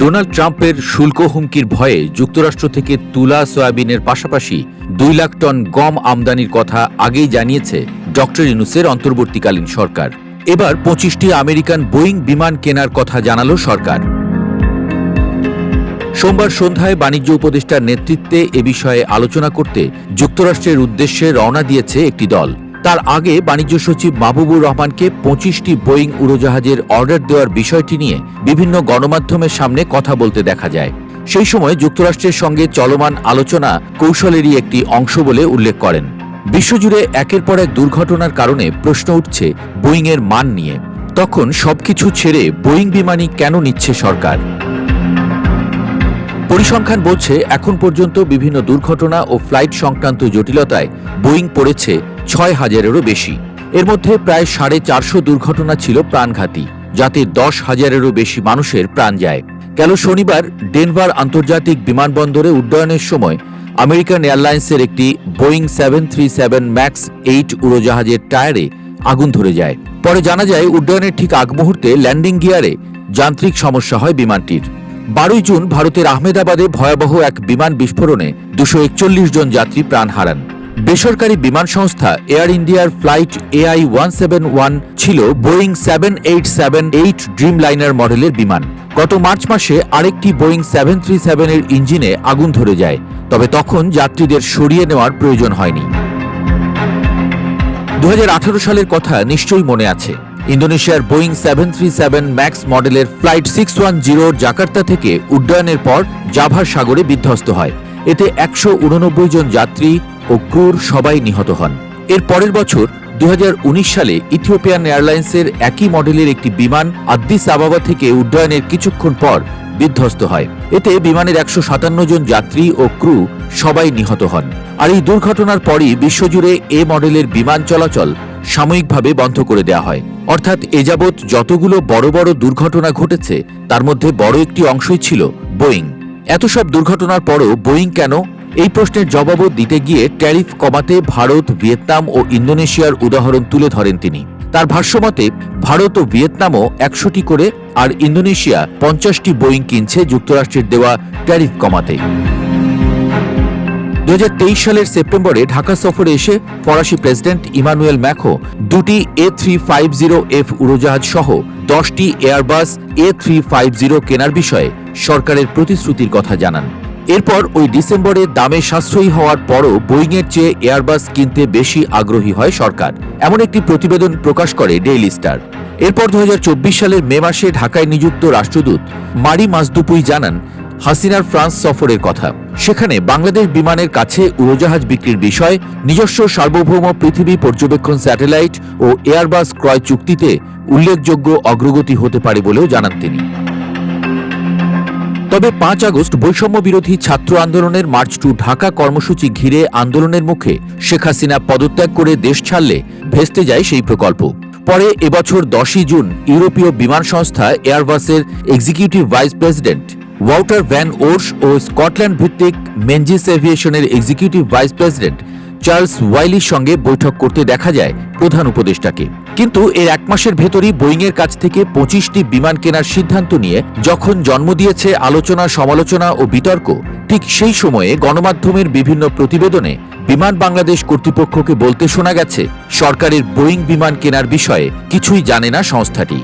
Donald ট্রাম্পের শুল্ক হুমকির ভয়ে যুক্তরাষ্ট্র থেকে তুলা সয়াবিনের পাশাপাশি 2 লাখ টন গম আমদানির কথা আগেই জানিয়েছে ডক্টর ইউনূসের অন্তর্বর্তীকালীন সরকার। এবার 25টি আমেরিকান বোয়িং বিমান কেনার কথা জানালো সরকার। সোমবার সন্ধ্যায় বাণিজ্য উপদেষ্টার নেতৃত্বে এ বিষয়ে আলোচনা করতে যুক্তরাষ্ট্রের উদ্দেশ্যে রওনা দিয়েছে একটি দল। তার আগে বাণিজ্য সচিব মাহবুবুর রহমানকে 25টি বোয়িং উড়োজাহাজের অর্ডার দেওয়ার বিষয়টি নিয়ে বিভিন্ন গণমাধ্যমের সামনে কথা বলতে দেখা যায়। সেই সময় যুক্তরাষ্ট্রের সঙ্গে চলমান আলোচনা কৌশলেরই একটি অংশ বলে উল্লেখ করেন। বিশ্বজুড়ে একের পর এক দুর্ঘটনার কারণে প্রশ্ন উঠছে বোয়িংয়ের মান নিয়ে। তখন সবকিছু ছেড়ে বোয়িং বিমানই কেন নিচ্ছে সরকার? পরিসংখ্যান বলছে এখন পর্যন্ত বিভিন্ন দুর্ঘটনা ও ফ্লাইট সংক্রান্ত জটিলতায় বোয়িং পড়েছে 6,000-এরও বেশি। এর মধ্যে প্রায় 450 দুর্ঘটনা ছিল প্রাণঘাতী, যাতে 10,000-এরও বেশি মানুষের প্রাণ যায়। গেল শনিবার ডেনভার আন্তর্জাতিক বিমানবন্দরে উড্ডয়নের সময় আমেরিকান এয়ারলাইন্সের একটি বোয়িং 737 ম্যাক্স 8 উড়োজাহাজের টায়ারে আগুন ধরে যায়। পরে জানা যায় উড্ডয়নের ঠিক আগ মুহূর্তে ল্যান্ডিং গিয়ারে যান্ত্রিক সমস্যা হয় বিমানটির। 12 জুন ভারতের আহমেদাবাদে ভয়াবহ এক বিমান বিস্ফোরণে 241 জন যাত্রী প্রাণ হারান। বেসরকারি বিমান সংস্থা এয়ার ইন্ডিয়ার ফ্লাইট AI-171 ছিল বোয়িং 7878 ড্রিমলাইনার মডেলের বিমান। গত মার্চ মাসে আরেকটি বোয়িং 737-এর ইঞ্জিনে আগুন ধরে যায়, তবে তখন যাত্রীদের সরিয়ে নেওয়ার প্রয়োজন হয়নি। 2018 সালের কথা নিশ্চয়ই মনে আছে। ইন্দোনেশিয়ার বোয়িং 737 ম্যাক্স মডেলের ফ্লাইট 610 জাকার্তা থেকে উড্ডয়নের পর জাভার সাগরে বিধ্বস্ত হয়। এতে 189 জন যাত্রী ও ক্রুর সবাই নিহত হন। এর পরের বছর 2019 সালে ইথিওপিয়ান এয়ারলাইন্সের একই মডেলের একটি বিমান আদ্দিস আবাবা থেকে উড্ডয়নের কিছুক্ষণ পর বিধ্বস্ত হয়। এতে বিমানের 157 জন যাত্রী ও ক্রু সবাই নিহত হন। আর এই দুর্ঘটনার পরই বিশ্বজুড়ে এ মডেলের বিমান চলাচল সাময়িকভাবে বন্ধ করে দেওয়া হয়। অর্থাৎ এ যাবৎ যতগুলো বড় বড় দুর্ঘটনা ঘটেছে তার মধ্যে বড় একটি অংশই ছিল বোয়িং। এত সব দুর্ঘটনার পরও বোয়িং কেন? এই প্রশ্নের জবাবও দিতে গিয়ে ট্যারিফ কমাতে ভারত, ভিয়েতনাম ও ইন্দোনেশিয়ার উদাহরণ তুলে ধরেন তিনি। তার ভাষ্যমতে ভারত ও ভিয়েতনামও 100টি করে আর ইন্দোনেশিয়া 50টি বোয়িং কিনছে যুক্তরাষ্ট্রের দেওয়া ট্যারিফ কমাতে। 2023 সালের সেপ্টেম্বরে ঢাকা সফরে এসে ফরাসি প্রেসিডেন্ট ইমানুয়েল ম্যাখো দুটি A350F উড়োজাহাজ সহ 10টি এয়ারবাস A350 কেনার বিষয়ে সরকারের প্রতিশ্রুতির কথা জানান। এরপর ওই ডিসেম্বরে দামে সাশ্রয়ী হওয়ার পরও বোয়িংয়ের চেয়ে এয়ারবাস কিনতে বেশি আগ্রহী হয় সরকার, এমন একটি প্রতিবেদন প্রকাশ করে ডেইলি স্টার। এরপর 2024 সালের মে মাসে ঢাকায় নিযুক্ত রাষ্ট্রদূত মারি মাজদুপুই জানান হাসিনার ফ্রান্স সফরের কথা। সেখানে বাংলাদেশ বিমানের কাছে উড়োজাহাজ বিক্রির বিষয়ে নিজস্ব সার্বভৌম পৃথিবী পর্যবেক্ষণ স্যাটেলাইট ও এয়ারবাস ক্রয় চুক্তিতে উল্লেখযোগ্য অগ্রগতি হতে পারে বলেও জানান তিনি। তবে 5 আগস্ট বৈষম্য বিরোধী ছাত্র আন্দোলনের মার্চ টু ঢাকা কর্মসূচি ঘিরে আন্দোলনের মুখে শেখ হাসিনা পদত্যাগ করে দেশ ছাড়লে ভেস্তে যায় সেই প্রকল্প। পরে এবছর 10 জুন ইউরোপীয় বিমান সংস্থা এয়ারবাসের executive vice president Walter van ওর্স ও স্কটল্যান্ড ভিত্তিক মেনজিস এভিয়েশনের এক্সিকিউটিভ ভাইস প্রেসিডেন্ট চার্লস ওয়াইলির সঙ্গে বৈঠক করতে দেখা যায় প্রধান উপদেষ্টাকে। কিন্তু এর 1 মাসের ভেতরই বোয়িংয়ের কাছ থেকে 25টি বিমান কেনার সিদ্ধান্ত নিয়ে যখন জন্ম দিয়েছে আলোচনা, সমালোচনা ও বিতর্ক, ঠিক সেই সময়ে গণমাধ্যমের বিভিন্ন প্রতিবেদনে বিমান বাংলাদেশ কর্তৃপক্ষকে বলতে শোনা গেছে সরকারের বোয়িং বিমান কেনার বিষয়ে কিছুই জানে না সংস্থাটি।